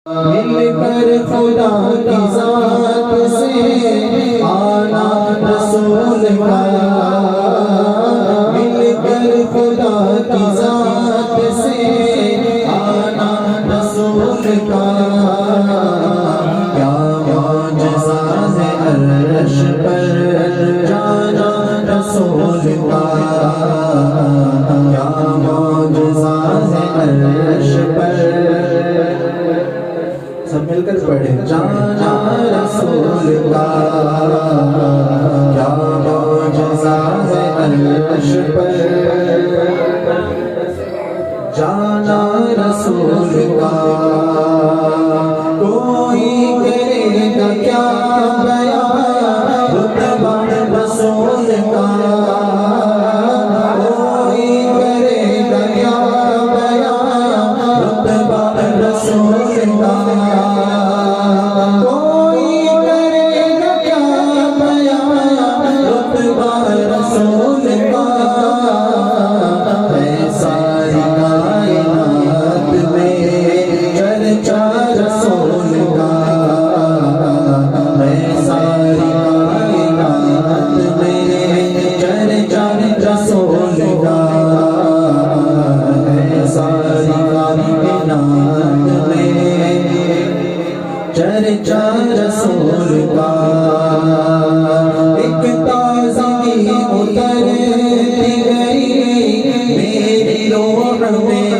مل کر خدا کی ذات سے آنا رسول کا، مل کر خدا کی ذات سے آنا رسول کا، کیا معجزہ ہے عرش پر جانا رسول کا، کیا معجزہ ہے عرش پر، سب مل کر پڑھیں جانا رسول کا، کیا معجزہ ہے عرش پر جانا رسول کا، کوئی کرے گا کیا بیان رتبہ رسول کا، کوئی کرے گا کیا بیان رتبہ رسول کا، کوئی کرے گا کیا بیان رتبہ رسول کا، ہے ساری کائنات میں چرچا رسول کا، ہے ساری کائنات میں چرچا رسول کا، ہے ساری کائنات میں چرچا رسول کا، ایک تازگی اترتی گئی میری روح میں،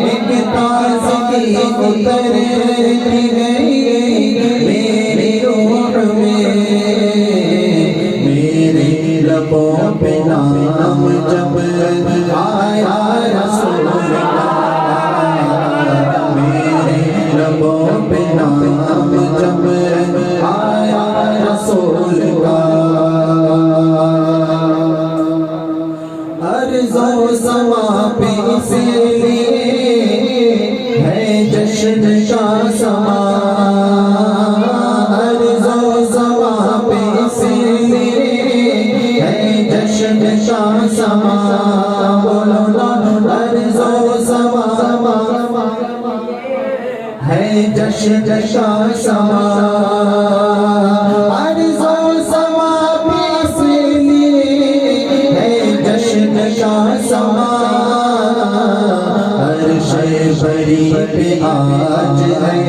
ایک تازگی اترتی گئی میری روح میں، میرے لبوں پہ نام جب آیا رسول کا، لبوں پہ نام جب آیا رسول کا، عرض و سما پہ اسی لیے ہے جشن کا سما، عرض و سما پہ اسی لیے ہے جشن کا سما، بولو نا عرض و سما ہے جشن کا سما، عرض و سما پہ اس لیے ہے جشن کا سما، عرش بری پہ آج ہے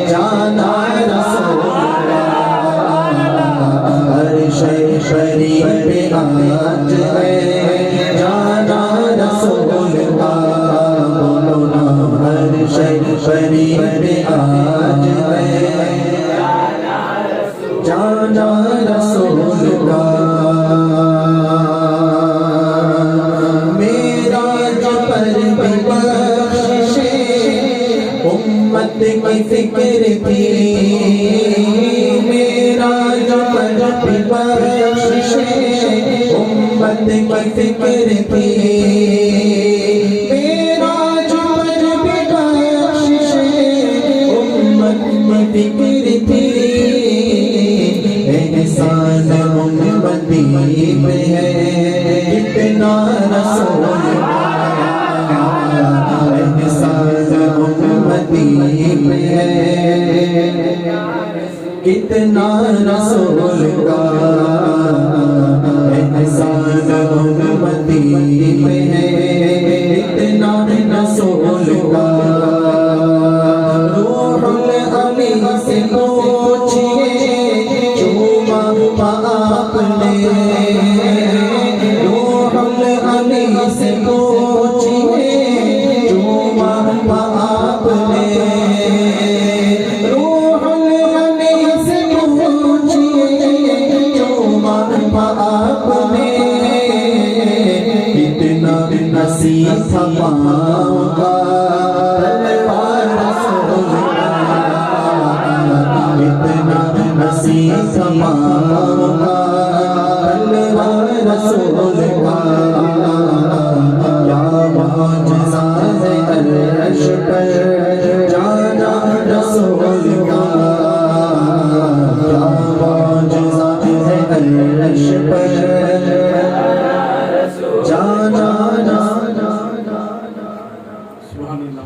جانا رسول کا، عرش بری پہ آج ہے جانا رسول کا، بولو نا عرش بری پہ آج ہے جانا رسول کا، معراج پر بھی بخشش امت کی فکر تھی، معراج پر بھی بخشش امت کی فکر تھی، معراج پر بھی بخشش امت کی فکر تھی، احسان امتی پہ ہے کتنا رسول کا، احسان امتی پہ ہے کتنا رسول کا، احسان امتی پہ ہے کتنا رسول کا، روح الامین سے پوچھئے چوما آپ نے، روح الامین سے پوچھئے چوما آپ نے، روح الامین سے پوچھئے چوما آپ نے، کتنا نصیب تھا پاؤں کا تلوار رسول کا، کتنا نصیب تھا پاؤں کا تلوار رسول کا، کیا معجزہ ہے عرش پر جانا رسول کا، کیا معجزہ ہے عرش پر جانا، سبحان اللہ،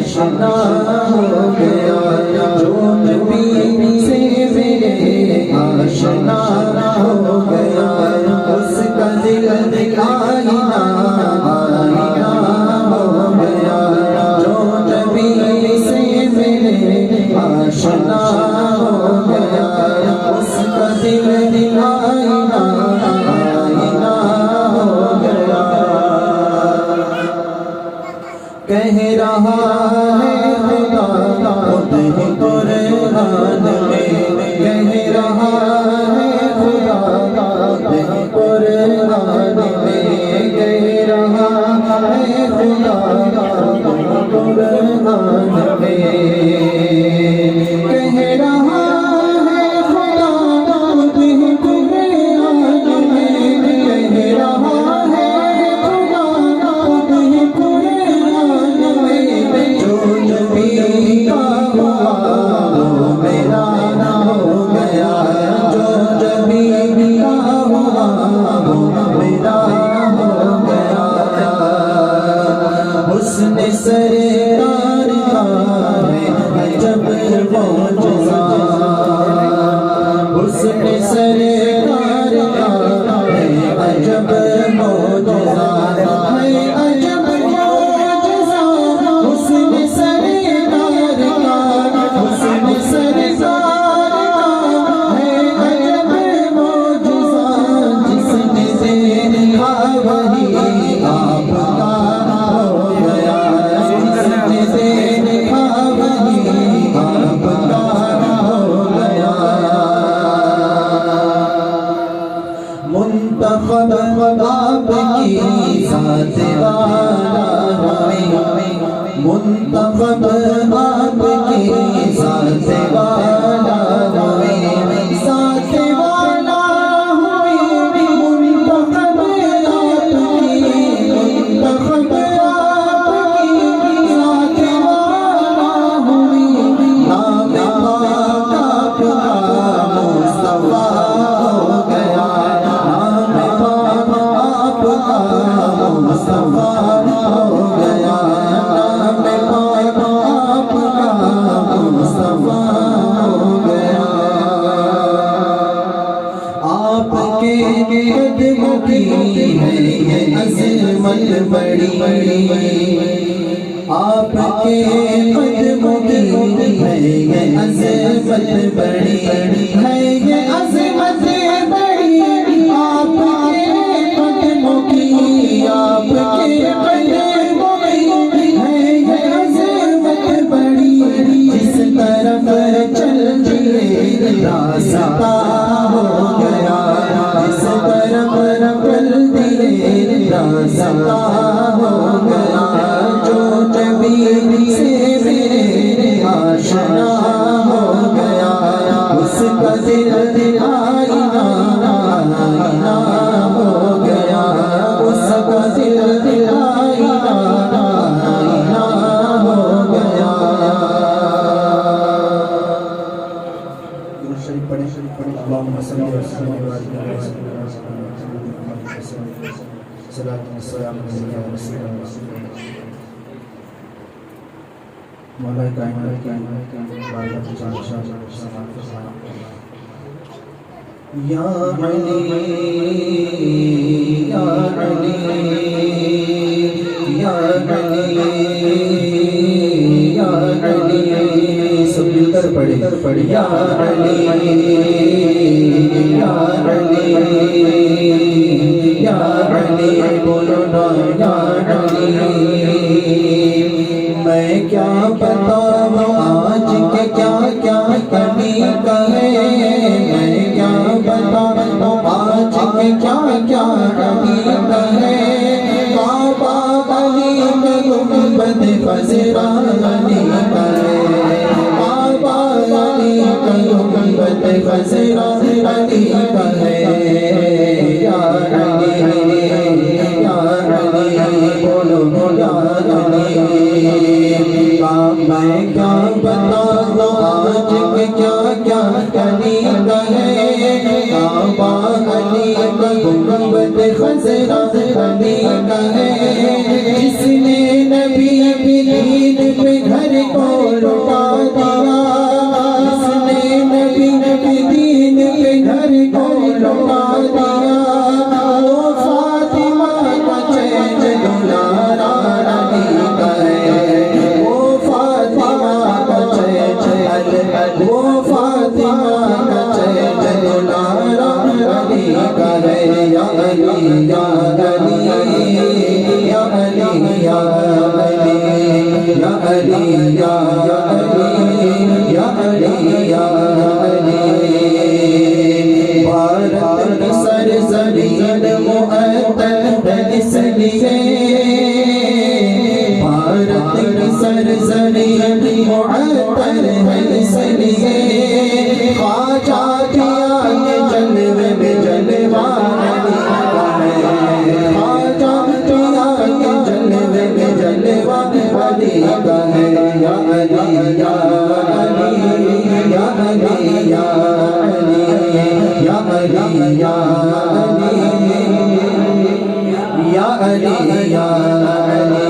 آشنا ہو گیا جو نبی سے میرے آشنا ہو گیا اس کا دل آئینہ آئینہ ہو گیا جو نبی سے میرے آشنا ہو گیا اس کا دل آئینہ آئینہ ہو گیا کہہ رہا ہے خدا خود ہی قرآن میں کہہ رہا ہے خدا خود ہی قرآن میں کہہ رہا ہے خدا خود ہی قرآن میں کہہ رہا ہے خدا خود ہی قرآن میں کہہ رہا ہے خدا خود ہی قرآن میں جو نبی کا ہوا وہ میرا نہ ہو گیا جو نبی کا ہوا وہ میرا ہو گیا حسن سرکار کا ہے عجب معجزہ حسن سرکار کا ہے عجب معجزہ ہے عجب معجزہ حسن سرکار کا حسن سرکار کا ہے عجب معجزہ جس نے دیکھا وہی آپ کا ہو گیا جس نے دیکھا وہی آپ کا ہو گیا منتخب آپ کی ذات والا ہوئی منتخب آپ کی ذات والا ہوئی ذات والا ہوئی منتخب آپ کی منتخب آپ کی ذات والا ہوئی نام پاک آپ کا مصطفیٰ ہو گیا نام پاک آپ کا مصطفیٰ ہو گیا نام پاک آپ کا مصطفیٰ ہو گیا آپ کے قدموں کی ہے یہ عظمت بڑی آپ کے قدموں کی ہے یہ عظمت بڑی ہے یہ عظمت بڑی آپ کے قدموں کی آپ کے قدموں کی ہے یہ عظمت بڑی جس طرف چل دیے راستہ ہو گیا جس طرف چل دیے راستہ ہو گیا جو نبی سے میرے آشنا ہو گیا اس کا دل آئینہ آئینہ ہو گیا اس کا دل آئینہ آئینہ ہو گیا شریف پڑھیں اللہم صلی اللہ علیہ وسلم صلاۃ والسلام علیہ وسلم مولا کائنات بارگاہ جان یا علی یا علی یا علی یا علی سب مل کر پڑھیں یا علی یا علی یا علی بولو نا یا علی میں کیا بتاؤں آج کے کیا کیا کمی کا ہے میں کیا بتاؤں آج کے کیا کیا کمی کا ہے بابا علی کا گنبد خضرا علی کا ہے بابا علی کا گنبد خضرا علی کا ہے یا علی یا علی بولو یا علی میں کیا بتاؤں آج کے کیا کیا کمی کا ہے بابا علی کا گنبد خضرا علی کا ہے جس نے نبی دین پہ علی یا علی یا علی یا علی بھارت کی سرزمین معطر ہے اس لیے بھارت کی سرزمین معطر ہے اس لیے خواجہ کیا یہ جلوے میں جلوہ علی کا ہے خواجہ کیا یہ جلوے میں جلوہ علی کا ہے یا علی یا علی یا علی یا علی یا علی یا علی یا علی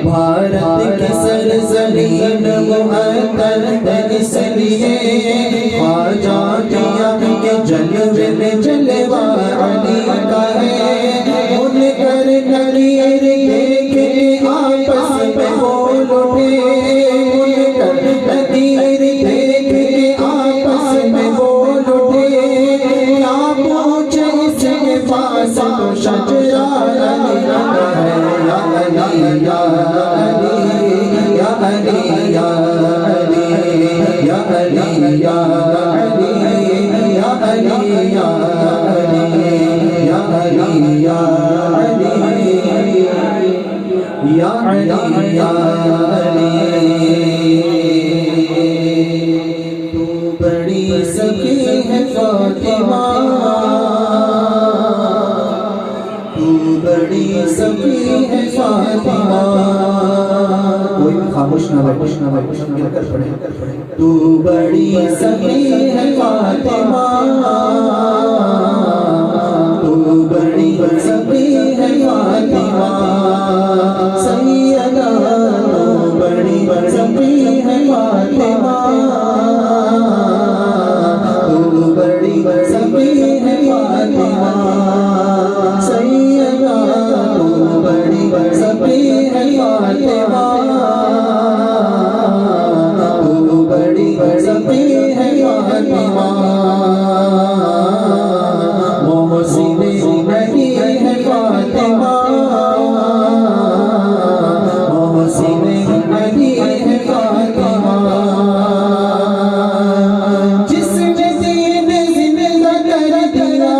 بھارت کی سرزمین معطر ہے اس لیے خواجہ کیا کہ جلوے میں جلوہ علی کا ہے ان کر نکیر دیکھ کے آپس میں بول اٹھے ان کر نکیر دیکھ کے آپس میں بول اٹھے کیا پوچھے اس کے پاس تو شجرہ علی کا ہے یا علی یا علی یا علی یا علی یا علی یا علی یا علی یا علی یا علی یا علی یا علی یا علی تو بڑی سخی ہے فاطمہ تو بڑی سخی ہے فاطمہ کوئی خاموش نہ رہے مل کر پڑھیں تو بڑی سخی ہے فاطمہ تو بڑی سخی ہے فاطمہ سیدہ تو بڑی سخی ہے فاطمہ تو بڑی سخی ہے فاطمہ سیدہ تو بڑی سخی ہے فاطمہ تو بڑی سخی ہے فاطمہ محسن نہیں ہے فاطمہ محسن نہیں ہے فاطمہ جس نے دین زندہ کر دیا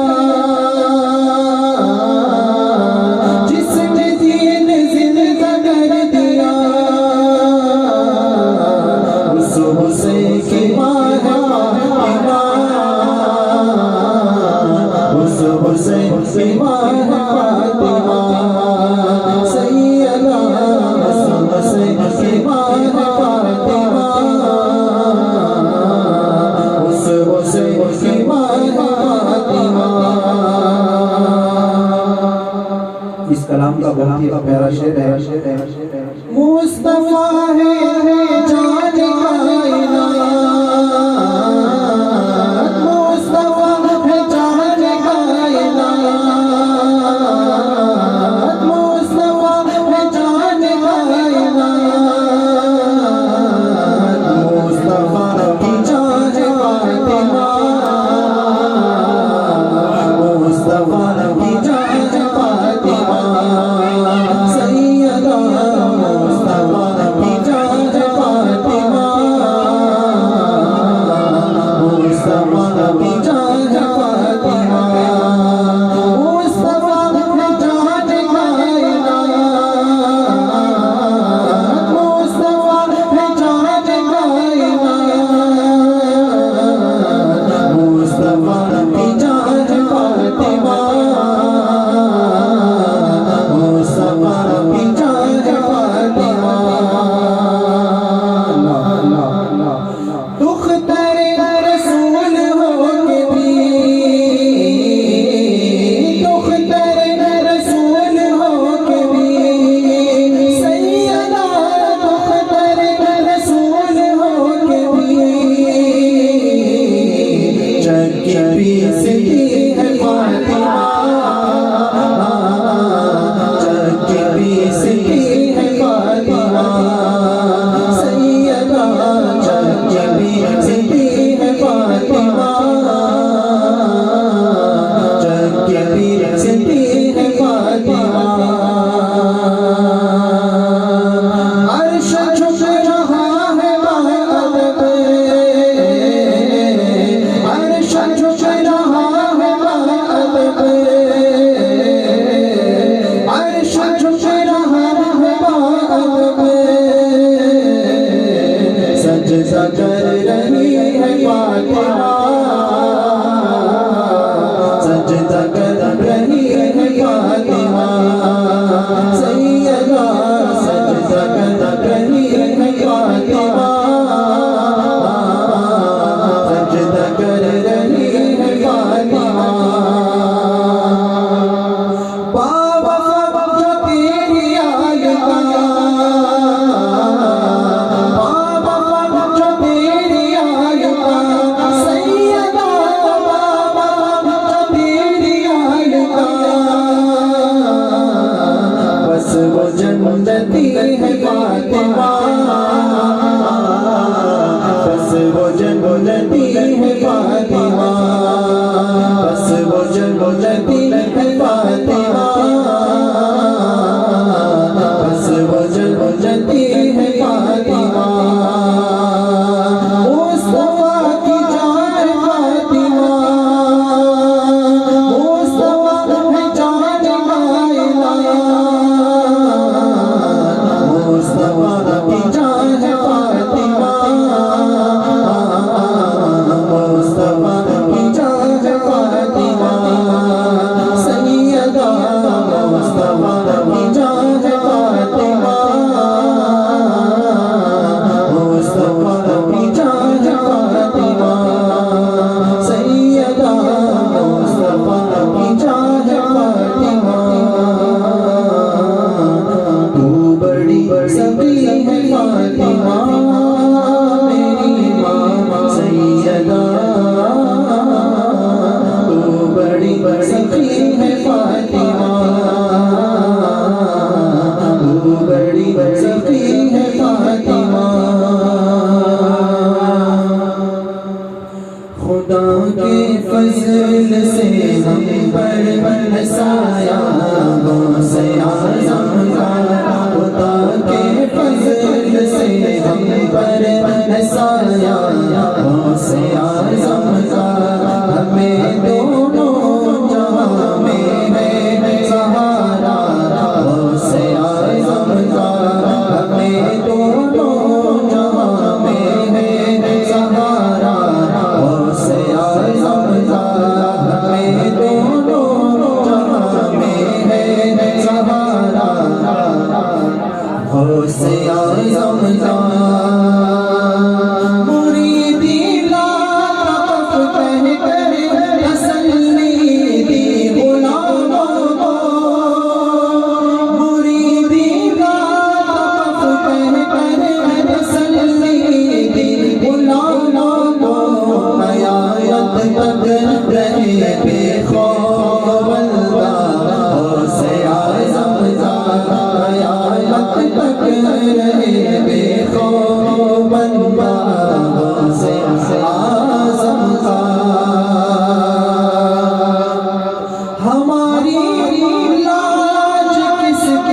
جس نے دین زندہ کر دیا اس حسین کی ماں ہے فاطمہ اس حسین کی ماں ہے فاطمہ سیدہ اس حسین کی ماں ہے فاطمہ اس حسین کی ماں ہے فاطمہ اس کلام کا بہت ہی پیارا شعر ہے مصطفیٰ ہے جان کائنات مصطفیٰ ہے جان کائنات مصطفیٰ ہے جان کائنات مصطفیٰ کی جان فاطمہ مصطفیٰ کی جان فاطمہ سیدہ مصطفیٰ کی جان فاطمہ مصطفیٰ کی جان فاطمہ مصطفیٰ ہے جان کائنات مصطفیٰ ہے جان کائنات مصطفیٰ کی جان فاطمہ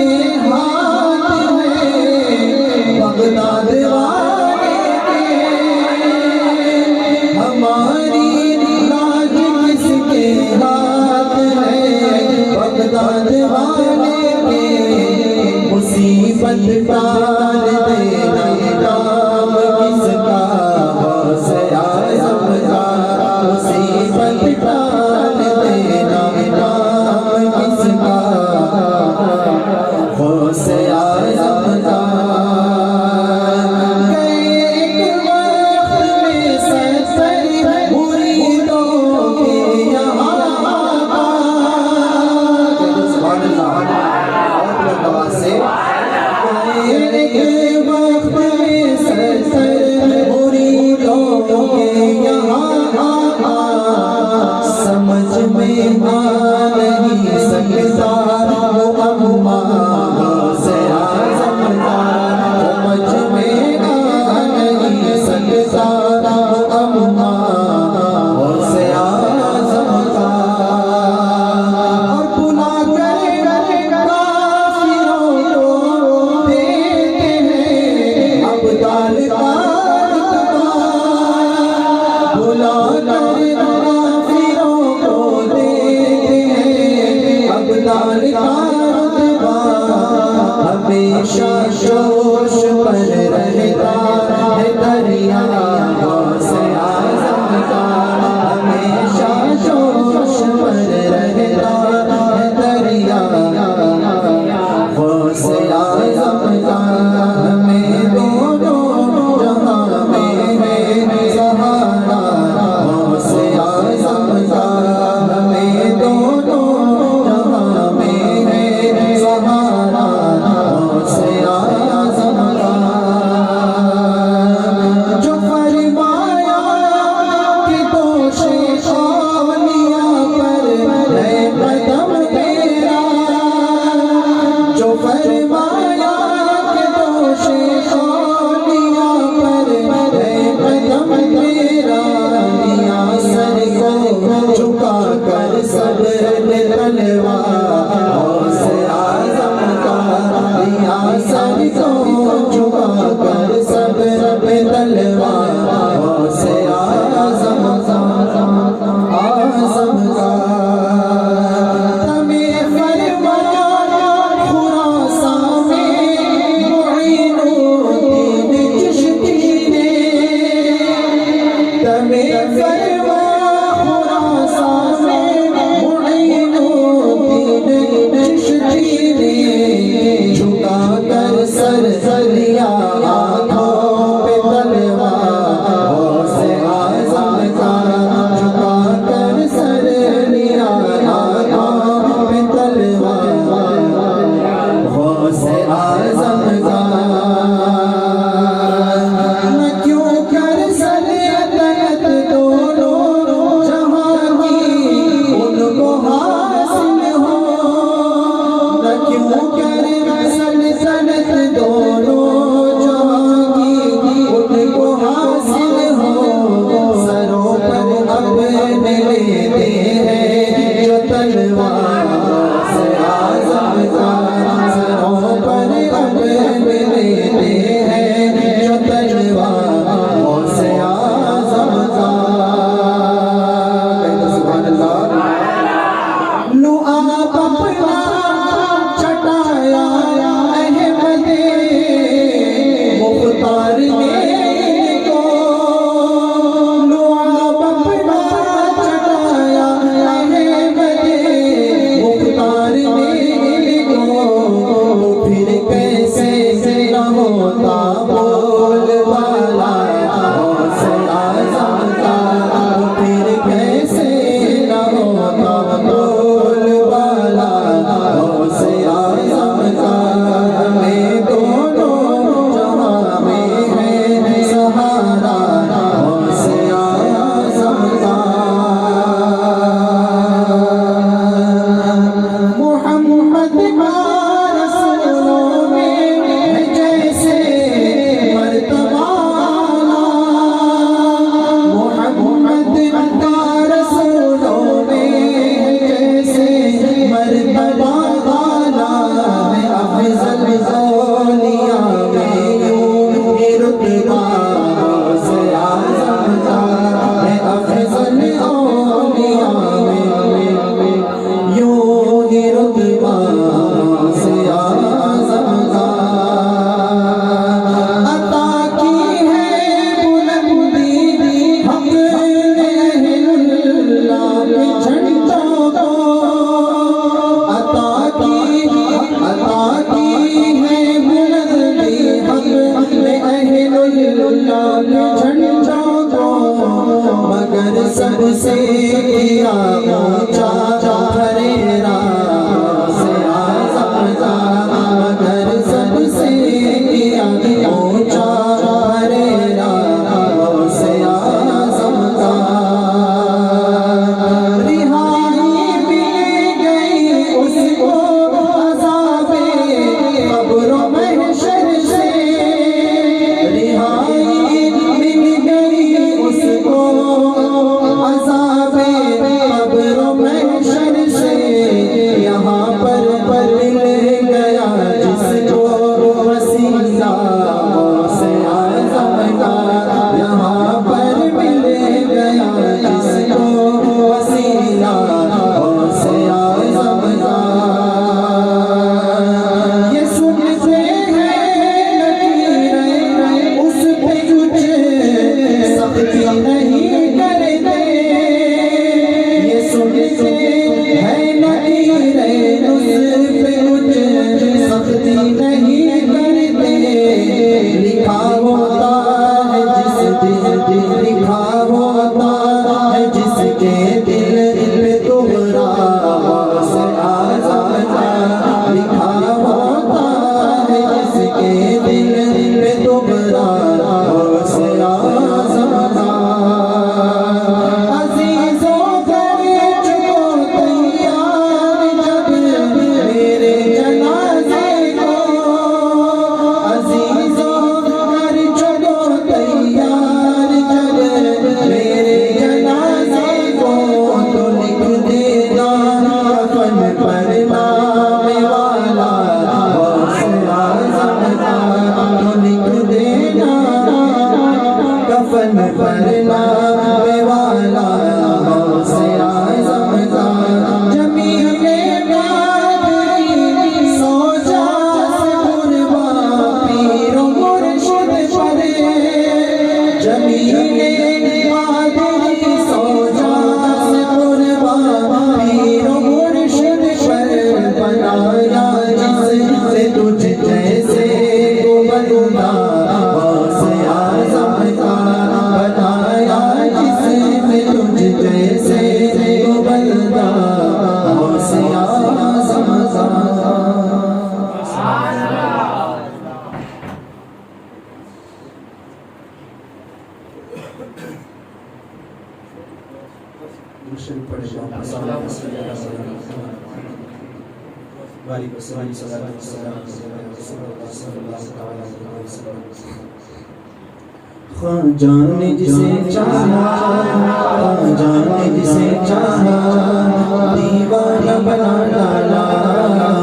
کے ہاتھ ہے بغداد والے کے ہماری لاج کس کے ہاتھ ہے بغداد والے کے مصیبت ٹال دینا نام کس کا غوث اعظم کا مصیبت ٹال دینا نام کس کا غوث اعظم کا ایک وقت میں سرسری مریدوں کے یہاں سبحان اللہ اور آواز سے سب سے کیا اونچا پھریرا سے آزم کا مگر سب سے کیا اونچا پھریرا سے آزم کا رہائی مل گئی اس کو عذاب قبر و محشر سے رہائی مل گئی اس کو عذاب قبر و محشر سے یہاں پر مل گیا جس کو وسیلہ سے اعظم کا یہاں پر مل گیا جس کو وسیلہ سے اعظم کا یہ سنتے ہیں نکیریں اس پہ کچھ سختی نہیں کرتے یہ سنتے ہیں نکیریں اس پہ کچھ سختی نہیں کرتے لکھا ہوتا ہے جس دل لکھا ہوتا ہے جس کے دل پہ تمہارا سے اعظم کا لکھا ہوتا ہے جس کے دل پہ تمہارا سے اعظم کا عزیزوں کر چکو تیار جب میرے جنازے کو عزیزوں کر چکو تیار جب میرے جنازے کو تو لکھ دینا کفن پر نام والا سے اعظم کا تو لکھ دینا کفن پر نام والا سے اعظم کا جمیع قادری سوجا سے قربان پیر و مرشد پر جمیع قادری سوجا سے قربان پیر و مرشد پر بنایا جس سے تجھ جیسے کو بندہ سے اعظم کا بنایا جس سے تجھ جیسے کو بندہ سے اعظم کا خواجہ نے جسے چاہا خواجہ نے جسے چاہا دیوانہ بنا ڈالا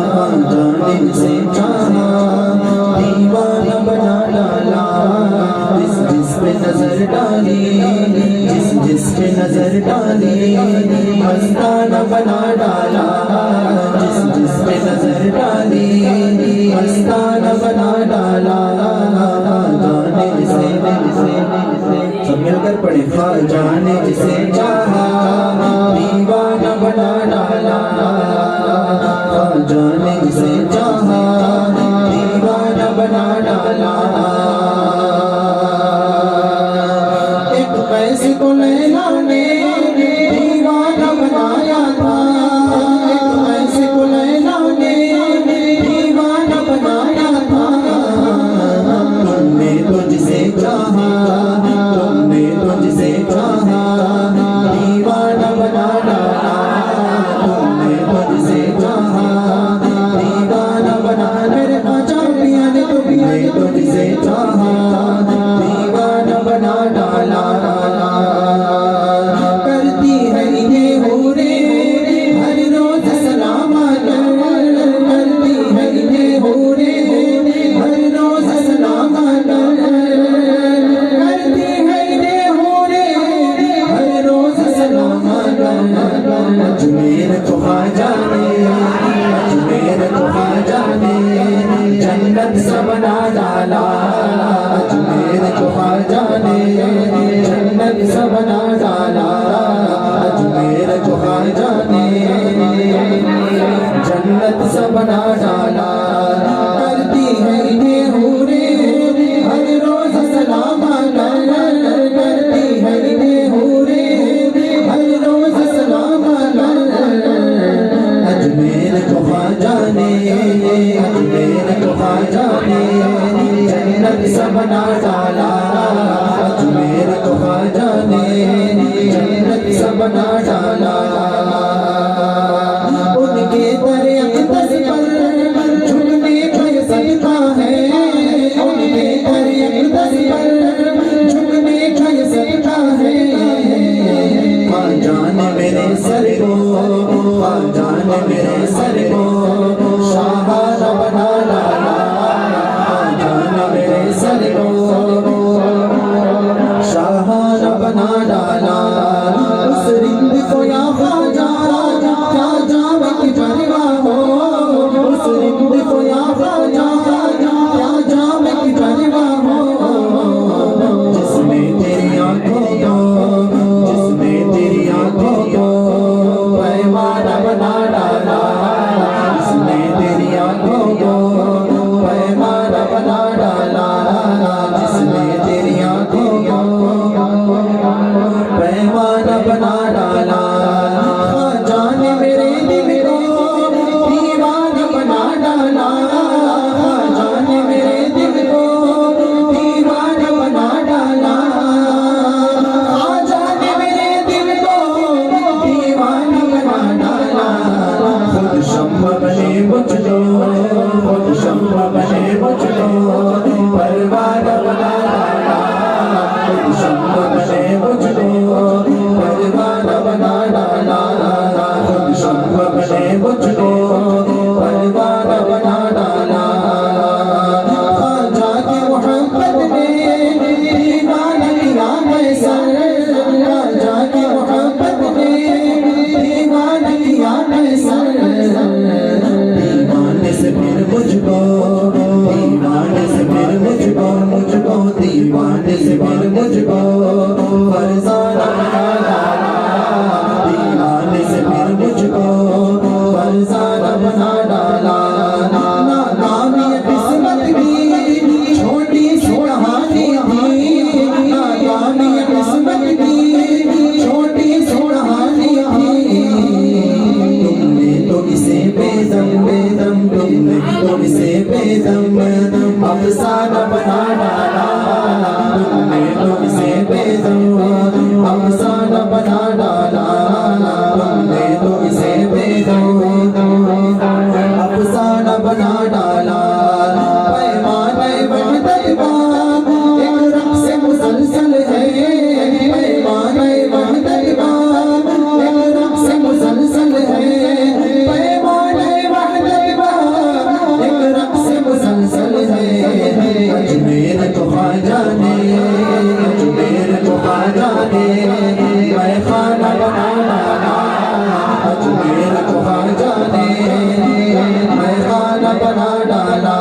خواجہ نے جسے چاہا دیوانہ بنا ڈالا جس پہ نظر ڈالی جس پہ نظر ڈالی مستانہ بنا ڈالا جس پہ نظر ڈالی مستانہ بنا ڈالا جانے جسے سب مل کر پڑھے خواجہ نے جسے چاہا دیوانہ بنا ڈالا خواجہ نے جسے چاہا دیوانہ بنا ڈالا ایک پیسے کو لیلا نے دیوانہ بنایا تھا ایک پیسے کو لیلا نے دیوانہ بنایا تھا تم نے تو جسے چاہا تم نے تو جسے چاہا دیوانہ بنا ڈالا تم نے تو جسے چاہا دیوانہ بنا میرے خواجہ پیا نے تو جسے چاہا دیوانہ بنا ڈالا کرتی ہے یہ حورے ہر روز سلام کرتی ہے یہ حورے ہر روز سلام کرتی ہے یہ حورے ہر روز سلام اجمیر کو خواجہ نے اجمیر کو خواجہ نے جنت سے بنا ڈالا اجمیر کو خواجہ نے جنت سے بنا ڈالا اجمیر کو خواجہ نے جنت سے بنا ڈالا کرتی ہے یہ حورے ہر روز سلام کرتی ہے یہ حورے نے اجمیر کو خواجہ نے جنت سے بنا ڈالا اجمیر کو خواجہ نے جنت سے بنا ڈالا ان کے در اقدس پر جھکنے کا یہ صدقہ ہے ان کے در اقدس پر جھکنے کا یہ صدقہ ہے خواجہ نے میرے سر کو خواجہ نے میرے سر کو شاہانہ بنا ڈالا خواجہ نے میرے سر کو شاہانہ بنا ڈالا اس رند کو یا خواجہ کیا جام کی پرواہ ہو اس رند کو یا خواجہ کیا جام کی پرواہ ہو جس میں تیری آنکھوں کو جس میں تیری آنکھوں کو پیمانہ بنا ڈالا جس میں تیری آنکھوں کو پیمانہ بنا ڈالا جس میں تیری آنکھوں کو پیمانہ بنا ڈالا خواجہ نے میرے دل کو دیوانہ بنا ڈالا خواجہ نے میرے دل کو دیوانہ بنا ڈالا خواجہ نے میرے دل کو دیوانہ بنا ڈالا خود شمع بنے مجھ کو خود شمع بنے مجھ کو پروانہ بنا ڈالا خود شمع بنے مجھ کو پروانہ بنا ڈالا خود شمع بنے مجھ کو پروانہ بنا ڈالا خواجہ کی محبت نے دیوانہ کیا میں سر خواجہ کی محبت نے دیوانہ کیا میں سر دیوانے سے پھر مجھ کو دیوانے سے پھر مجھ کو دیوانے سے پھر مجھ کو فرزانہ بنا ڈالا دیوانے سے پھر مجھ کو فرزانہ بنا ڈالا ناکام یہ قسمت کی چھوٹی سی کہانی تھی ناکام یہ قسمت کی چھوٹی سی کہانی تھی تم نے تو اسے بے دم تم نے تو اسے بے دم افسانہ بنا ڈالا تم نے تو اسے بے دم افسانہ بنا ڈالا تم نے تو اسے بے دم افسانہ بنا ڈالا پیمانہ وحدت کا ایک رقص مسلسل ہے پیمانہ وحدت کا ایک رقص مسلسل ہے پیمانہ وحدت کا ایک رقص مسلسل ہے اجمیر کو خواجہ نے اجمیر کو خواجہ نے میں خانہ بنا ڈالا اجمیر کو خواجہ نے میں خانہ بنا ڈالا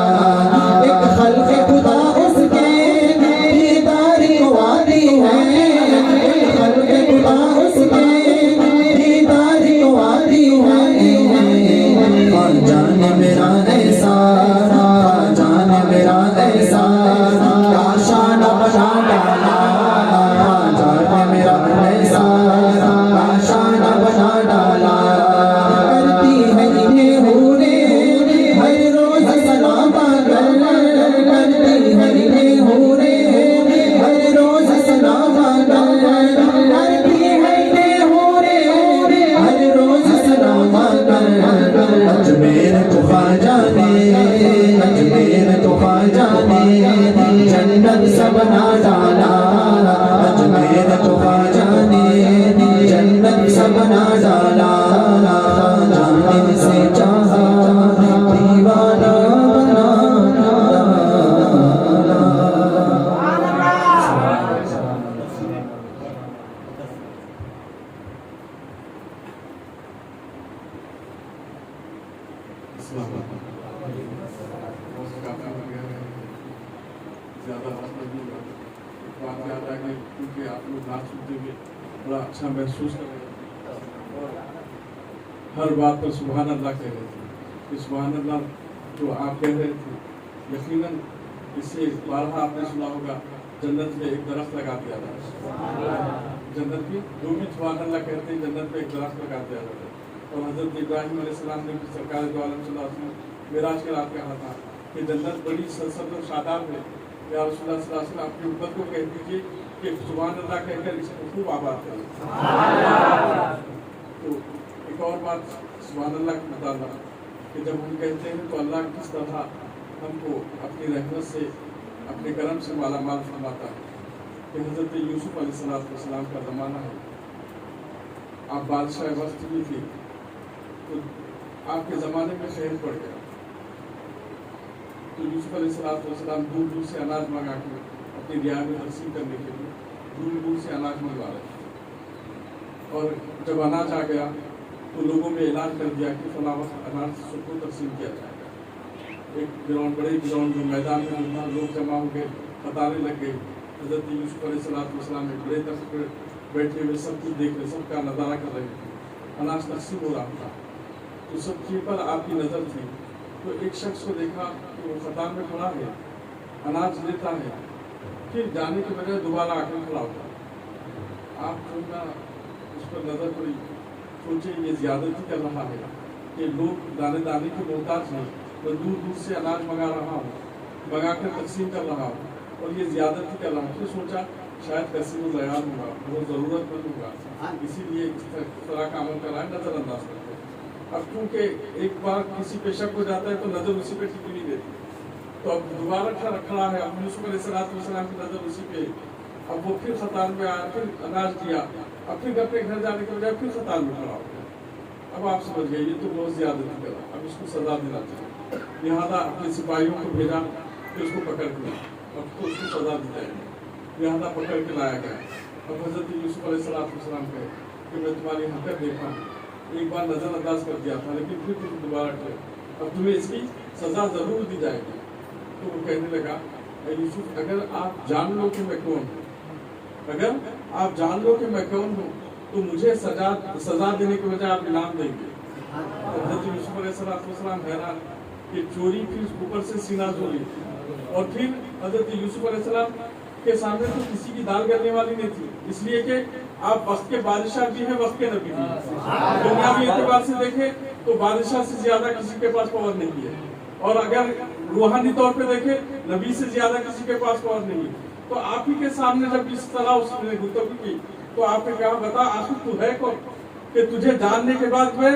ایک خلق خدا اس کے دیدار کو وادی ہے ایک خلق خدا اس کے دیدار کو وادی ہے خواجہ نے میرا ایسا خواجہ نے میرا ایسا کاشانہ بنا ڈالا خواجہ نے میرا ایسا کاشانہ بنا ڈالا کرتی ہے انہیں حوریں ہر روز سلام کر کرتی ہے انہیں حوریں ہر روز سلام کر کرتی ہے انہیں حوریں ہر روز سلام کر اجمیر کو خواجہ نے اجمیر کو خواجہ نے جنت سے بنا ڈالا اجمیر کو خواجہ نے جنت سے بنا ڈالا جانب سے چاہا دیوانہ بنا ڈالا کافی ہو گیا ہے زیادہ وقت نہیں ہوا بات یاد آ گئی کیونکہ آپ لوگ نعت سنتے ہوئے بڑا اچھا محسوس کر رہے تھے اور ہر بات پر سبحان اللہ کہہ رہے تھے کہ سبحان اللہ جو آپ کہہ رہے تھے یقیناً اس سے بارہا آپ نے سنا ہوگا جنت میں ایک درخت لگا دیا تھا جنت کی جو بھی سبحان اللہ کہتے ہیں جنت میں ایک درخت لگا دیا جاتا ہے اور حضرت ابراہیم علیہ السلام نے بھی سرکار دو عالم صلی اللہ علیہ وسلم معراج کے رات کہا تھا کہ جنت بڑی سرسبز و شاداب ہے، یا رسول اللہ صلی اللہ علیہ وسلم اپنی امت کو کہہ دیجیے کہ سبحان اللہ کہہ کر اس کو خوب آباد کریں۔ تو ایک اور بات سبحان اللہ کا مطالعہ کہ جب ہم کہتے ہیں تو اللہ کس طرح ہم کو اپنی رحمت سے اپنے کرم سے مالا مال فرماتا ہے کہ حضرت یوسف علیہ السلام کا زمانہ ہے، آپ بادشاہ وقت بھی تھے، تو آپ کے زمانے میں خیر پڑ گیا، تو یوسف علیہ السلام دور دور سے اناج منگا کے اپنی رعایا میں تقسیم کرنے کے لیے دور دور سے اناج منگوا رہے تھے، اور جب اناج آ گیا تو لوگوں میں اعلان کر دیا کہ فلاں وقت اناج سب کو تقسیم کیا جائے گا۔ ایک گراؤنڈ، بڑے گراؤنڈ جو میدان میں لوگ جمع ہو گئے، قطاریں لگ گئی، حضرت یوسف علیہ السلام نے بڑے طرف پہ بیٹھے ہوئے سب کچھ دیکھ رہے، سب کا نظارہ کر رہے تھے، اناج تقسیم ہو رہا تھا، تو سب چیز پر آپ کی نظر تھی، تو ایک شخص کو دیکھا کہ وہ قطار میں کھڑا ہے، اناج لیتا ہے، پھر جانے کے بجائے دوبارہ آ کر کھڑا ہوتا ہے۔ آپ جو نا اس پر نظر پڑی، سوچے یہ زیادتی کر رہا ہے کہ لوگ دانے دانے کے محتاج ہیں، میں دور دور سے اناج منگا رہا ہوں، منگا کر تقسیم کر رہا ہوں، اور یہ زیادتی کر رہا ہوں۔ پھر سوچا شاید کسی کو ضیاع ہوگا، بہت ضرورت مند ہوگا، اسی لیے اس طرح کا عمل کر رہا ہے، نظر انداز کرتے ہیں۔ اب کیونکہ ایک بار کسی پہ شک ہو جاتا ہے تو نظر اسی پہ ٹکی نہیں دیتی، تو اب دوبارہ کھڑا ہے، اب یوسف علیہ السلام کی نظر اسی پہ، اب وہ پھر قطار میں آیا، پھر اناج دیا، اب پھر اپنے گھر جانے کے بجائے پھر قطار میں کھڑا ہو گیا۔ اب آپ سمجھ گئے یہ تو بہت زیادتی کر رہا، اب اس کو سزا دینا چاہیے، لہٰذا اپنے سپاہیوں کو بھیجا کہ اس کو پکڑ کے اب تو اس کو سزا دی جائے گی، لہٰذا پکڑ کے لایا گیا۔ اب حضرت یوسف علیہ السلام کہے کہ میں تمہاری حرکت دیکھا، ایک بار نظر انداز کر دیا تھا لیکن پھر تم دوبارہ ٹھہرے، اب تمہیں اس کی سزا ضرور دی جائے گی۔ تو وہ کہنے لگا اے یوسف، اگر آپ جان لو کہ میں کون ہوں، اگر آپ جان لو کہ میں کون ہوں تو مجھے سزا دینے کے بجائے آپ انعام دیں گے۔ حضرت یوسف علیہ السلام حیران کہ چوری پھر اوپر سے سینہ چوری، اور پھر حضرت یوسف علیہ السلام کے سامنے تو کسی کی دال گلنے والی نہیں تھی، اس لیے کہ آپ وقت کے بادشاہ بھی ہیں، وقت کے نبی بھی ہیں۔ دنیاوی اعتبار سے دیکھیں تو بادشاہ سے زیادہ کسی کے پاس پاور نہیں ہے، اور اگر روحانی طور پہ دیکھیں نبی سے زیادہ کسی کے پاس پاور نہیں ہے۔ تو آپ ہی کے سامنے جب اس طرح اس نے گفتگو کی تو آپ نے کہا بتا آخر تو ہے کون کہ تجھے جاننے کے بعد میں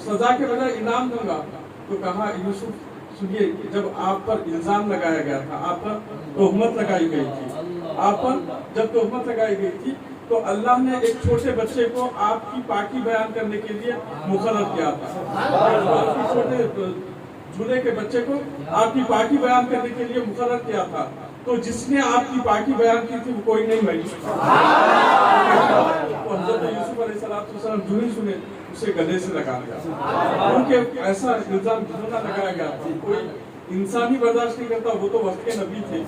سزا کے بجائے انعام دوں گا؟ تو کہا یوسف سنیے، جب آپ پر الزام لگایا گیا تھا، آپ پر تہمت لگائی گئی تھی، آپ پر جب تہمت لگائی گئی تھی تو اللہ نے ایک چھوٹے بچے کو آپ کی پاکی بیان کرنے کے لیے مقرر کیا تھا، چھوٹے جھولے کے بچے کو آپ کی پاکی بیان کرنے کے لیے مقرر کیا تھا، تو جس نے آپ کی پاکی بیان کی تھی وہ کوئی نہیں بھائی۔ حضرت یوسف علیہ السلام جو ہی سنے اسے گلے سے لگا لیا، کیونکہ ایسا الزام جھوٹا لگایا گیا تھا، کوئی انسان ہی برداشت نہیں کرتا، وہ تو وقت کے نبی تھے،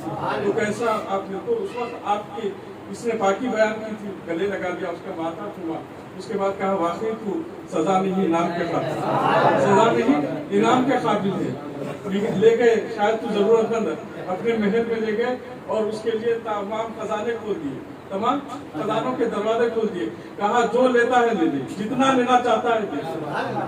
تو کیسا آپ نے، تو اس وقت آپ کی اس نے پاکی بیان کی تھی، گلے لگا دیا، اس کا ماتھا چھوا، اس کے بعد کہا واقعی تو سزا نہیں انعام کے قابل، سزا نہیں انعام کے قابل ہے۔ لے گئے، شاید تو ضرورت مند اپنے محل میں لے گئے اور اس کے لیے تمام خزانے کھول دیے، تمام خزانوں کے دروازے کھول دیے، کہا جو لیتا ہے لے لے، جتنا لینا چاہتا ہے دے،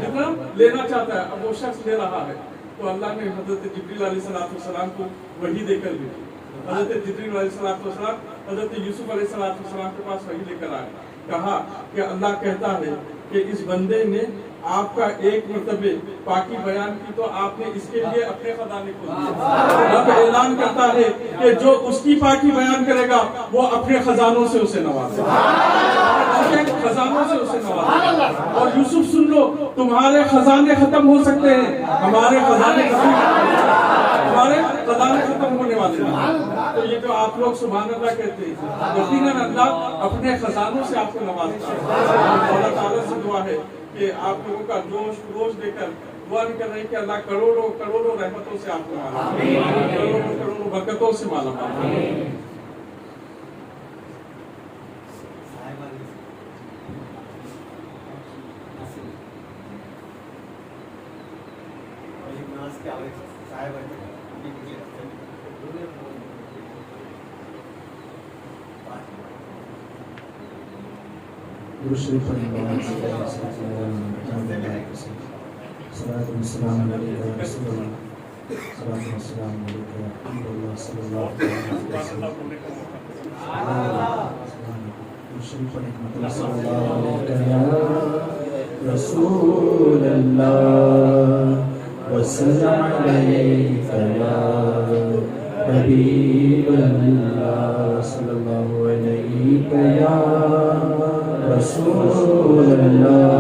جتنا لینا چاہتا ہے۔ اب وہ شخص لے رہا ہے تو اللہ نے حضرت جبریل علیہ السلام کو وحی دے کر بھیجی۔ حضرت جبریل علیہ السلام حضرت یوسف علیہ السلام کے پاس وحی لے کر آئے، کہا کہ اللہ کہتا ہے کہ اس بندے نے آپ کا ایک مرتبہ پاکی بیان کی تو آپ نے اس کے لیے اپنے خزانے کھول دیے۔ رب اعلان کرتا ہے کہ جو اس کی پاکی بیان کرے گا وہ اپنے خزانوں سے اسے نوازے گا، خزانوں سے اسے نوازے گا۔ اور یوسف سن لو، تمہارے خزانے ختم ہو سکتے ہیں، ہمارے خزانے ختم ہونے والے ہیں۔ تو یہ جو آپ لوگ سبحان اللہ کہتے ہیں، یقیناً اللہ اپنے خزانوں سے آپ کو نوازتا ہے۔ اللہ تعالیٰ سے دعا ہے کہ آپ لوگوں کا جوش دے کر دعا نہیں کر رہے کہ اللہ کروڑوں رحمتوں سے آپ کو مالا مال، کروڑوں برکتوں سے مالا مال۔ دوسری فرمان صلاۃ والسلام علیکہ یا رسول اللہ، صلاۃ والسلام علیکہ یا حبیب اللہ صلی اللہ علیہ وسلم، دوسری فرمان صلی اللہ علیکہ یا رسول اللہ وسلم علیکہ یا حبیب اللہ صلی اللہ علیکہ یا رسول اللہ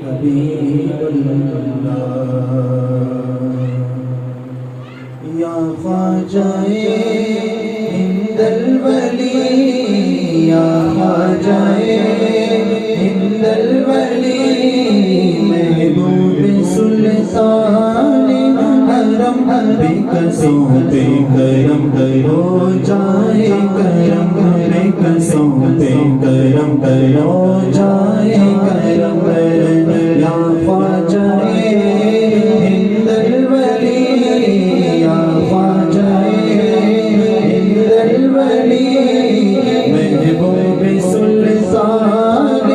حبیب اللہ یا خواجہ ہند الولی یا خواجہ ہند الولی محبوب سلطان حرم بے قصوں پہ کرم کرو جائے کرم بے قصوں پہ کرم کرو جائے کرم یا خواجہ ہند الولی یا خواجہ ہند الولی محبوب سلطان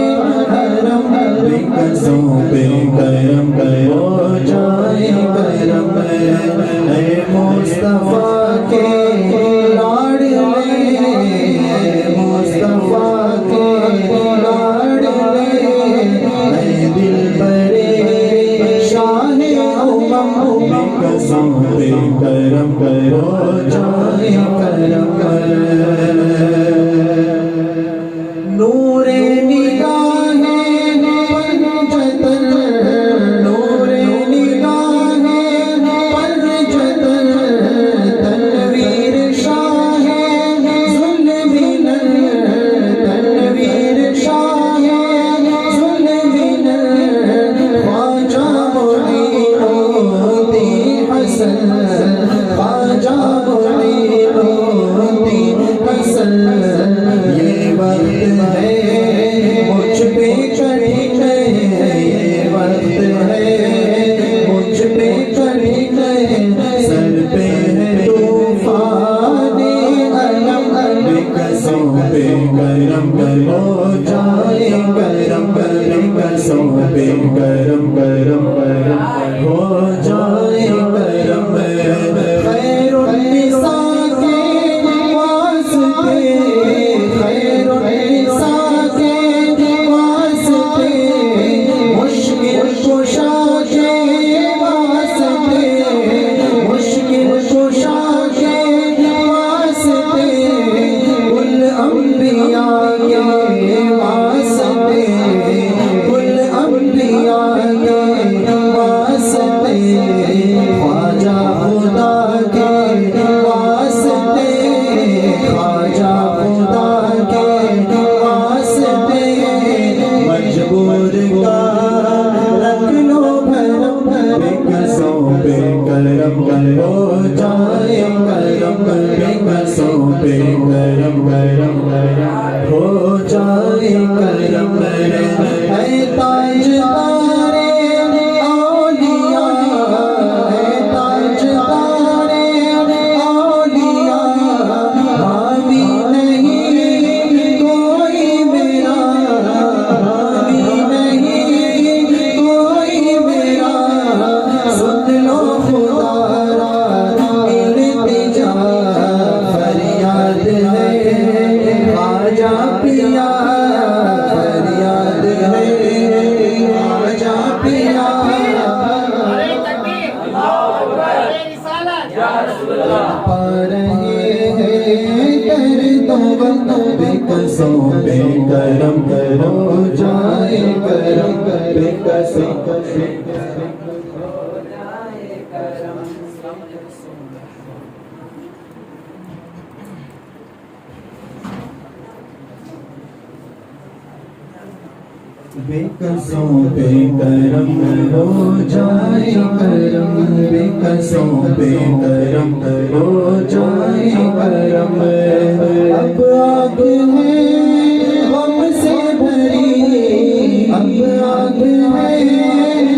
حرم بے قصوں پہ کرم کرو جائے کرم اے مصطفیٰ کے لاڈلے مصطفیٰ کے لاڈلے اے دل برے شاہ امم بے قصوں پہ کرم کرو جائے کرم نور نگاہ پنجتن نور نگاہ پنجتن تنویر شاہ ظلمن تنویر شاہ ظلمن خواجہ معین الدین حسن خواجہ معین الدین حسن یہ وقت ہے مجھ پہ چڑھی گئے یہ وقت ہے مجھ پہ چڑھی گئے سر پہ ہے طوفان علم بے قصوں پہ کرم کرو جائے کرم بے قصوں پہ کرم کرم ہو جائے کرم خیر النساء کے واسطے خیر النساء کے واسطے مشکل کشا کے واسطے مشکل کشا کے واسطے کل انبیاء کے واسطے کل انبیاء کے واسطے خواجہ خدا کے واسطے خواجہ خدا کے واسطے مجبور کا رکھ لو بھرم بے قصوں پہ کرم کرو جائے کرم بے قصوں پہ کرم کرم ہو جائے کرم اے تاجدار اولیاء اے تاجدار اولیاء حامی نہیں کوئی میرا حامی نہیں کوئی میرا سن لو خدا را التجا فریاد ہے خواجہ پیا فریاد ہے خواجہ پیا پا رہے ہیں دردوں غموں بے قصوں پہ کرم کرو جائے کرم بے قصوں بے قصوں پہ کرم کرو جائے کرم بے قصوں پہ کرم کرو جائے کرم اب آگ ہے غم سے بھری اب آگ ہے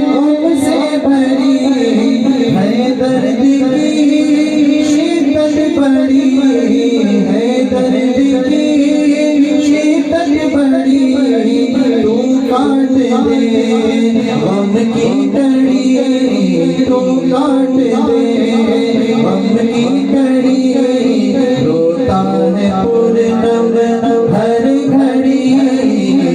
غم سے بھری ہے درد کی شدت بڑی غم کی کڑی تو کاٹ دے غم کی کڑی روتا ہے پورنم ہر گھڑی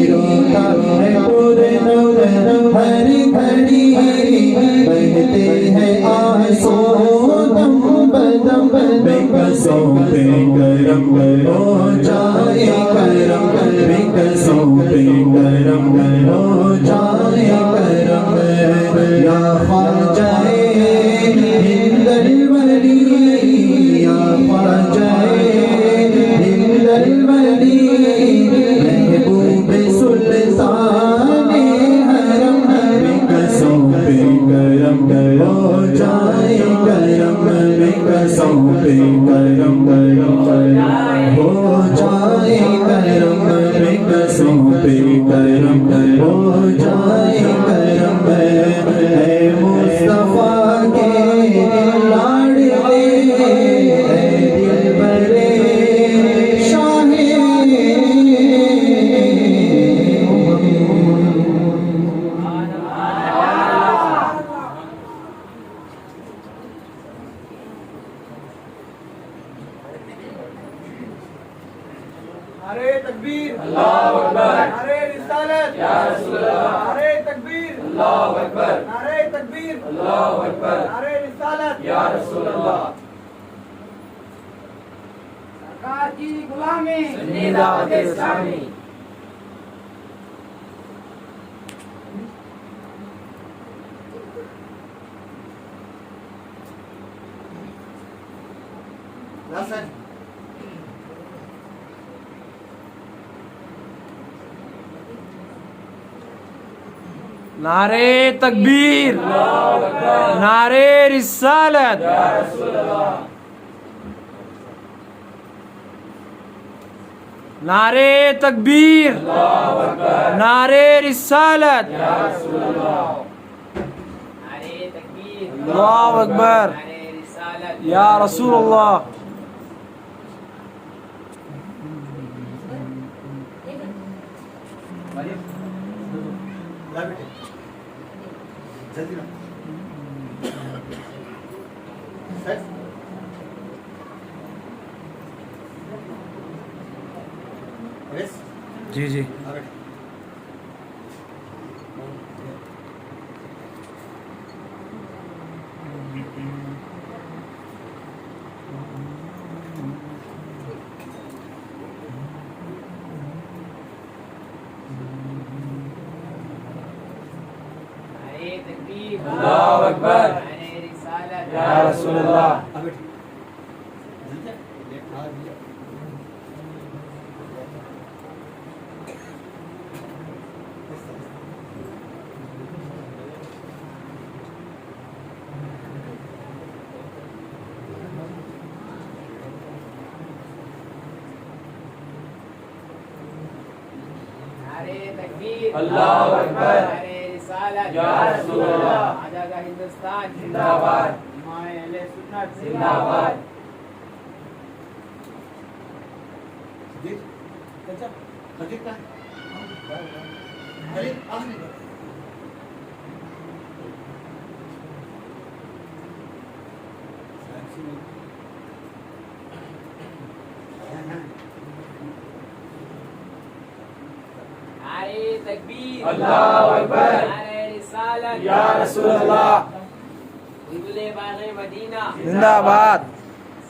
روتا ہے پورنم ہر گھڑی بہتے ہیں آنسو دم بدم بے قصوں پہ کرم ہو جائے کرم بے قصوں پہ کرم ہو جائے کرم یا خواجہ ہند الولی یا خواجہ ہند الولی محبوب سلطان حرم بے قصوں پہ کرم ہو جائے کرم بے قصوں پہ کرم ہو جائے کرم بے قصوں پہ کرم ہو جائے کرم اے مصطفیٰ کے لاڈلے اے دلبرے شاہ نعرے تکبیر اللہ اکبر نعرے رسالت یا رسول اللہ نعرے تکبیر اللہ اکبر نعرے تکبیر اللہ اکبر نعرے رسالت یا رسول اللہ سرکار کی غلامی سنی دعوت اسلامی نعرے تکبیر نعرے رسالت نعرے تکبیر نعرے رسالت اللہ اکبر یا رسول اللہ جی جی اللہ اکبر یا رسول اللہ اللہ اکبر یا رسول اللہ آزاد ہندوستان زندہ باد امام اہل سنت زندہ باد نعرے تکبیر اللہ اکبر نعرے رسالت یا رسول اللہ قبلے باغ مدینہ زندہ باد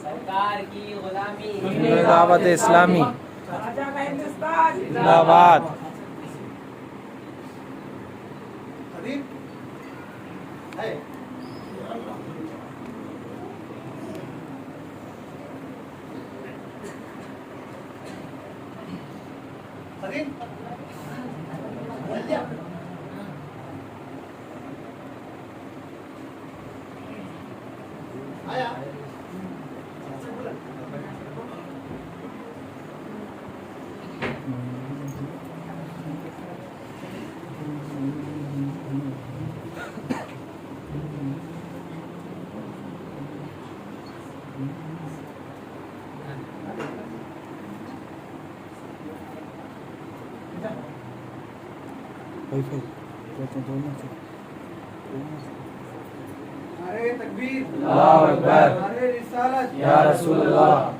سرکار کی غلامی سنی دعوت اسلامی آزاد ہندوستان زندہ باد نعرہ تکبیر اللہ اکبر نعرہ رسالت یا رسول اللہ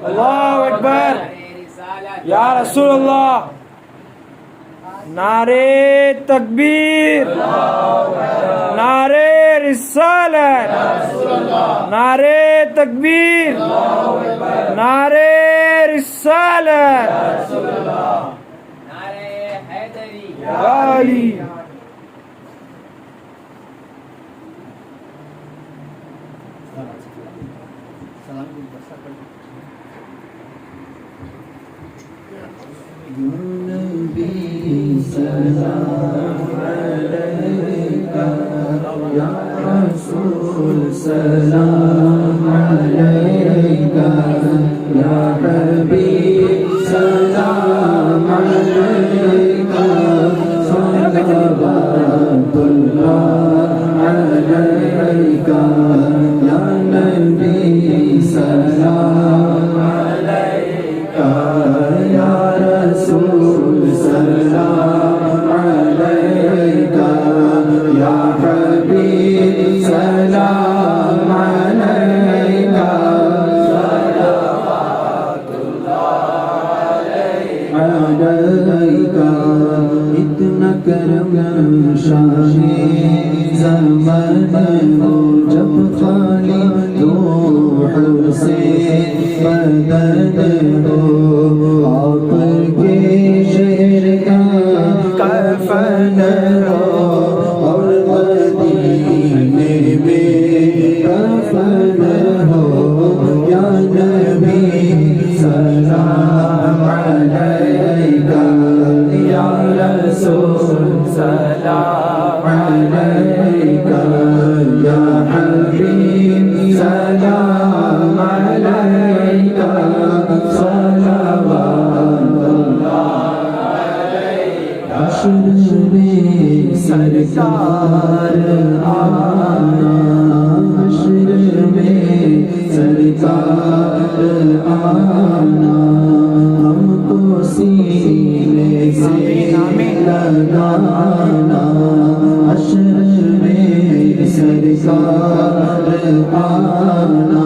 اللہ اکبر یا رسول اللہ نعرے تکبیر نعرے رسالت نعرے تکبیر نعرے رسالت نعرہ حیدری یا علی نبی سلام علیکہ یا رسول سلام علیکہ یا حبیب سلام علیکہ صلوات اللہ علیکہ یا نبی سلام علیکہ یا رسول سلام علیکہ یا حبیب سلام علیکہ صلوات اللہ علیکہ اتنا کرم شان زمان ہو جب خالی روح سے مدد ہو آپ کے شہر کا کفن ہو اور مدینے میں کفن ہو یا نبی سلام علیکہ یا رسول سلام علیکہ یا حبیب سلام علیکہ صلوات اللہ علیکہ حشر میں سرکار آنا حشر میں سرکار آنا ہم کو سینے سے لگانا حشر میں سرکار آنا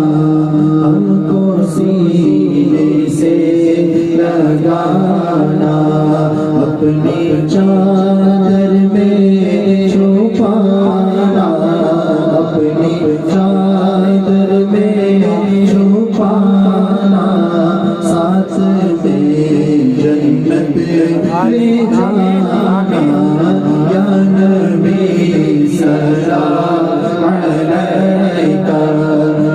ہم کو سینے سے لگانا اپنی چادر میں چھپانا اپنی چادر میں چھپانا ساتھ میں جنت لے جانا یا نبی سلام علیکہ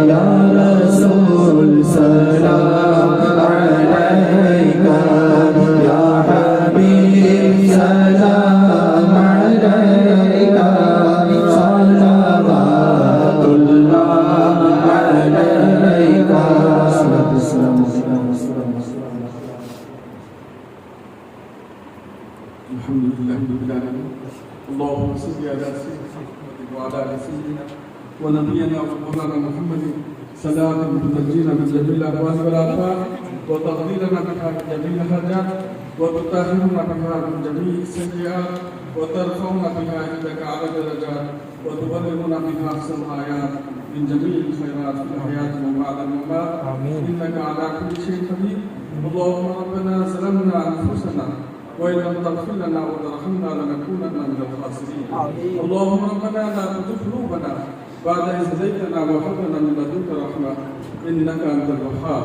یا رسول سلام علیکہ یا حبیب سلام علیکہ صلوات اللہ علیکہ الحمد لله رب العالمين اللهم صل على سيدنا محمد وعلى ال سيدنا ونبينا ومولانا محمد صلاة تنجينا من جميع الاهوال والافات وتقضينا بها من جميع الحاجات وتطهرنا بها من جميع السيئات وترفعنا بها عندك على درجات وتبلغنا بها احسن الايات من جميع الخيرات في الحياه وبعد الممات انك على كل شيء قدير اللهم ربنا ظلمنا انفسنا وإن لم تغفر لنا وترحمنا لنكونن من الخاسرين اللهم ربنا لا تزغ قلوبنا بعد إذ هديتنا وهب لنا من لدنك رحمة إنك أنت الوهاب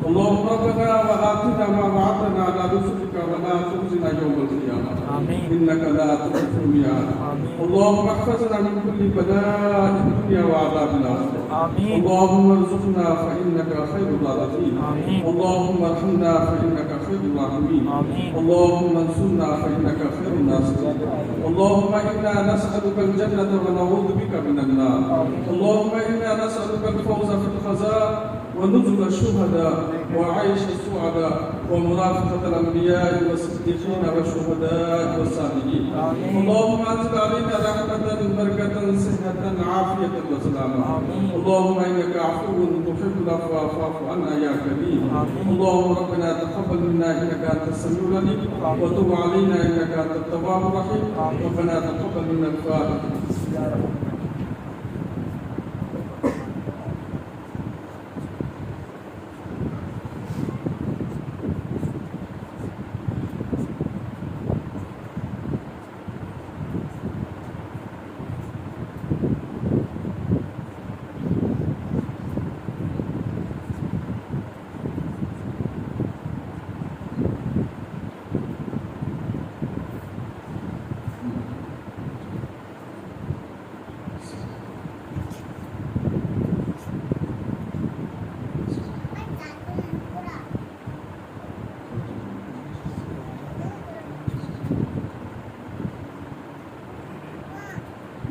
اللهم ربنا وآتنا ما وعدتنا على رسلك ولا تخزنا يوم القيامة إنك لا تخلف الميعاد. اللهم احفظنا من كل بلاء الدنيا وعذاب الآخرة. اللهم ارزقنا فإنك خير الرازقين. اللهم ارحمنا فإنك خير الراحمين. اللهم انصرنا فإنك خير الناصرين. اللهم إنا نسألك الجنة ونعوذ بك من النار. اللهم إنا نسألك الفوز في الخزاء ونزل الشهداء وعيش السعداء ومرافقة الأنبياء والصديقين والشهداء والصالحين. اللهم أنزل علينا رحمة بركة صحة عافية وسلاما. اللهم إنك عفو تحب العفو فاعف عنا يا كريم. اللهم ربنا تقبل منا إنك أنت السميع العليم وتب علينا إنك أنت التواب الرحيم. ربنا تقبل منا الفاتحة.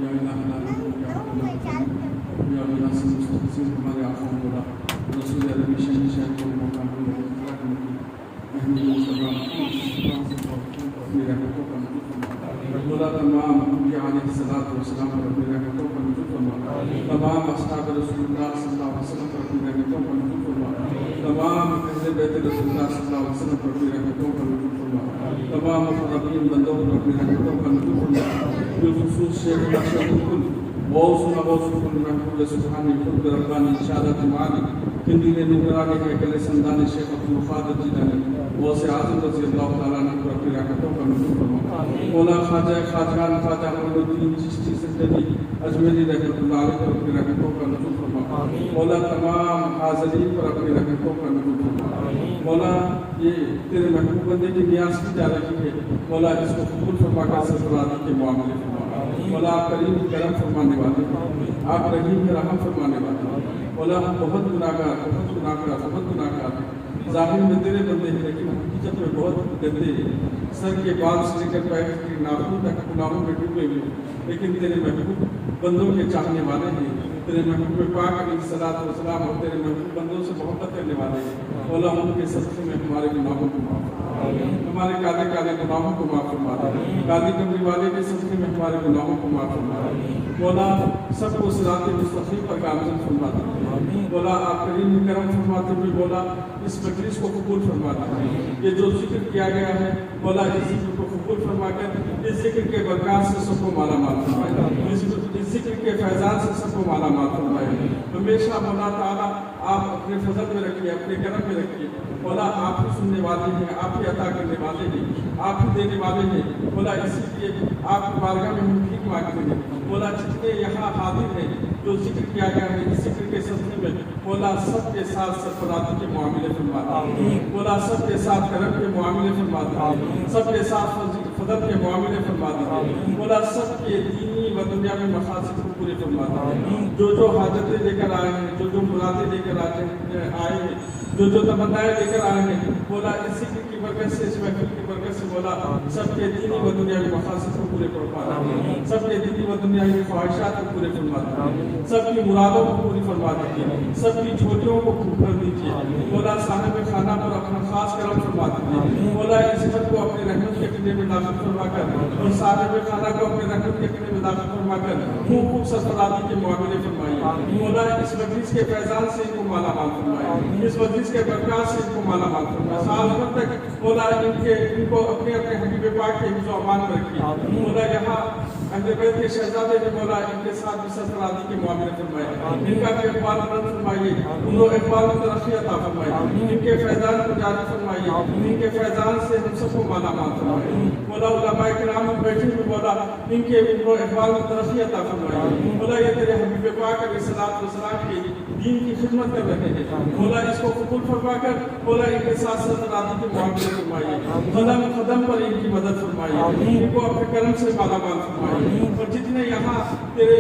یا الہ یا غیاث المستقصین ہمارے آخر مولا رسول عربی شہید شہید کو موقع ملے احمد اپنی رحمتوں کا نزول فرما. مولا تمام انبیاء علیہ الصلوۃ والسلام پر اپنی رحمتوں کا نزول فرما. تمام اصحاب رسول اللہ صلی اللہ علیہ وسلم پر اپنی رحمتوں کا نزول فرما. تمام اہل بیت رسول اللہ صلی اللہ علیہ وسلم پر اپنی رحمتوں کا نزول فرما. تمام مقربین بندوں پر اپنی رحمتوں کا نزول فرما. بالخصوص شیخ نقشبند الکل غوثنا غوث الکل محمود سبحانی خود ربانی شہادت معانی ہندی نے نگرانی ہے کل سندان شیخ عبدالقادر جیلانی غوث اعظم رضی اللہ تعالیٰ عنہ پر اپنی رحمتوں کا نزول فرما. مولا خواجہ خواجگان خواجہ محمد الدین چشتی سندھی اجمیری رحمۃ اللہ علیہ پر اپنی رحمتوں کا نزول فرما. مولا تمام حاضرین پر اپنی رحمتوں کا نزول فرما. مولا یہ تیرے محبوب بندے کی نیاز کی جا رہی ہے. مولا اس کو قبول فرما کر سرفرازی کے معاملے فرما. مولا آپ کریم کرم فرمانے والے ہیں. آپ رحیم رحم فرمانے والے ہیں. مولا ہم بہت گناہگار ہیں. ظاہر میں تیرے بندے ہیں لیکن حقیقت میں بہت گندے ہیں. سر کے بال سے لے کر پیر کے ناخن تک گناہوں میں ڈوبے ہوئے ہیں. لیکن تیرے محبوب بندوں کے چاہنے والے ہیں. تیرے محبوب پاک علیہ الصلوۃ والسلام اور تیرے محبوب بندوں سے محبت کرنے والے ہیں. مولا ان کے صدقے میں ہمارے گناہوں کو معاف فرما. ہمارے کالے کالے گناہوں کو معاف فرما دے. کالی کمری والے کے صدقے میں ہمارے گناہوں کو معاف فرما دے. مولا سب کو صراط مستقیم پر گامزن فرما دے. مولا آپ کریم کرم فرماتے ہوئے مولا اس مجلس کو قبول فرما دے. یہ جو ذکر کیا گیا ہے مولا اس ذکر کو قبول فرما کر اس ذکر کے برکات سے سب کو مالا مال فرمائے. اس ذکر کے فیضان سے سب کو مالا مال فرمائے. ہمیشہ مولا تعالیٰ آپ اپنے فضل میں رکھیے, اپنے کرم میں رکھیے. مولا آپ ہی سننے والے ہیں, آپ ہی عطا کرنے والے ہیں, آپ ہی دینے والے ہیں. مولا اسی لیے آپ کی بارگاہ میں ہم بھیک مانگتے ہیں. مولا جتنے یہاں حاضر ہیں جو ذکر کیا گیا ہے اس ذکر کے صدقے میں مولا سب کے ساتھ سرفرازی کے معاملے فرما دے. مولا سب کے ساتھ کرم کے معاملے فرما دے. سب کے ساتھ فضل کے معاملے فرما دے. مولا سب کے دینی و دنیاوی مقاصد کو پورے فرما دے. جو حاجتیں لے کر آئے ہیں, جو مرادیں لے کر آئے ہیں, جو تمنائیں لے کر آئے ہیں مولا اس ذکر کی برکت سے, اس محفل کی برکت سے مولا سب کے دینی و دنیاوی مقاصد کو پورے فرما دے. سب کے دینی و دنیاوی خواہشات کو پورے فرما دے. سب کی مرادوں کو پوری فرما دیجیے. سب کی جھولیوں کو کھل دیجیے. مولا صاحب خانہ پر اپنا خاص کرم فرما دیجیے. مولا اس گھر کو اپنے رحمت کے قلعے میں داخل فرما کر اور صاحب خانہ کو اپنے رحمت کے قلعے میں داخل فرما کر خوب سرفرازی کے معاملے فرمائیے. مولا اس مجلس کے فیضان سے ان کو مالا مال فرمائے. اس مجلس کے برکات سے ان کو مالا مال فرمائے. سال بھر تک مولا ان کو اپنے حبیب پاک کے حفظ و امان میں رکھیے. مولا یہاں اہل بیت کے شہزادے نے مولا ان کے ساتھ بھی سرفرازی کے معاملے فرمائے. ان کا بھی اقبال بلند فرمائیے. انہوں اقبال میں ترقی عطا فرمائیے. ان کے فیضان کو جاری فرمائیے. ان کے فیضان سے ہم سب کو مالا مال فرمائیے. مولا علماء کرام بیٹھے ہوئے مولا ان کے اقبال میں ترقی عطا فرمائیے. مولا یہ تیرے حبیب پاک علیہ الصلوۃ والسلام کی دین کی خدمت کر رہے ہیں مولا اس کو قبول فرما کر مولا ان کے ساتھ ساتھ راضی کے معاملے فرمائیے قدم قدم پر ان کی مدد فرمائیے ان کو اپنے کرم سے مالا مال فرمائیے اور جتنے یہاں تیرے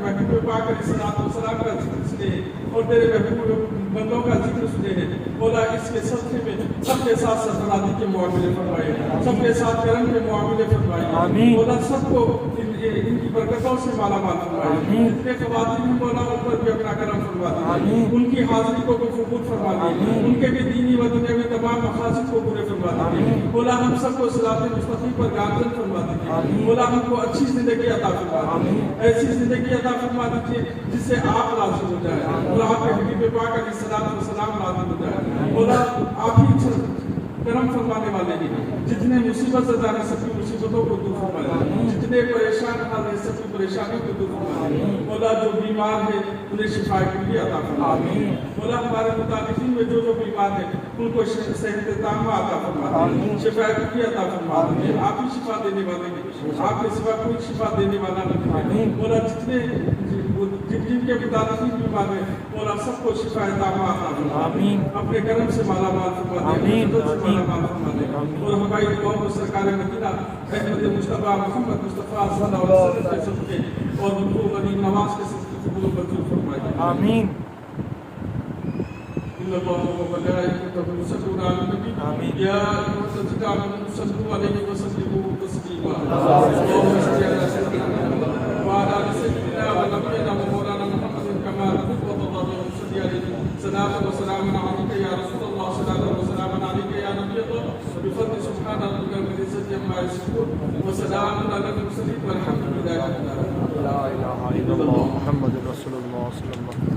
محبوب پاک علیہ الصلوۃ والسلام کا ذکر سنے اور تیرے محبوب بندوں کا ذکر سنے ہیں مولا اس کے صدقے میں سب کے ساتھ سرفرازی کے معاملے فرمائے سب کے ساتھ کرم کے معاملے فرمائے مولا سب کو ان کی برکتوں سے مالا مال فرمائے جتنے خواتین مولا ان پر بھی اپنا کرم فرما دیجیے ان کی حاضری کو قبول فرما دیجیے ان کے بھی دینی و دنیاوی تمام مقاصد کو پورے فرما دیجیے مولا ہم سب کو صراط مستقیم پر گامزن فرما دیجیے مولا ہم کو اچھی زندگی عطا فرما دیجیے ایسی زندگی عطا فرما دیجیے جس سے آپ راضی ہو جائے مولا آپ کے حبیب پاک علیہ الصلوۃ والسلام راضی ہو جائے مولا آپ ہی کرم فرمانے والے ہیں جتنے مصیبت زدہ ہیں سب کی مصیبتوں کو دور فرمائے جتنے پریشان حال ہیں سب کی پریشانیوں کو دور فرمائے مولا جو بیمار ہے انہیں شفا کلی عطا فرمائے مولا ہمارے متعلقین میں جو بیمار ہیں ان کو صحت تامہ عطا فرمائے شفا کلی عطا فرمائے آپ ہی شفا دینے والے ہیں آپ کے سوا کوئی شفا دینے والا نہیں ہے مولا جتنے جن کے متعلقین بیمار ہیں مولا سب کو شفا تامہ عطا فرمائے اپنے کرم سے مالا مال فرما دے اور ہماری قوم کو سرکار مدینہ احمد مصطفیٰ محمد مصطفیٰ صلی اللہ علیہ وسلم کے صدقے اور ان کو غریب نواز کے صدقے قبول و منظور فرمائے آمین ان اللہ و ملائکتہ یصلون علی النبی یا ایھا الذین آمنوا صلوا علیہ وسلموا تسلیما اللهم صل علی سیدنا وعلى آل سيدنا ونبينا ومولانا محمد كما قدوة الله وصلي عليه صلاة وسلام عليك يا رسول الله صلاة وسلام عليك يا نبي الله بفضل سبحان ربك رب العزة عما يصفون وسلام على المرسلين والحمد لله رب العالمين. لا الہ الا اللہ محمد رسول اللہ صلی اللہ علیہ وسلم.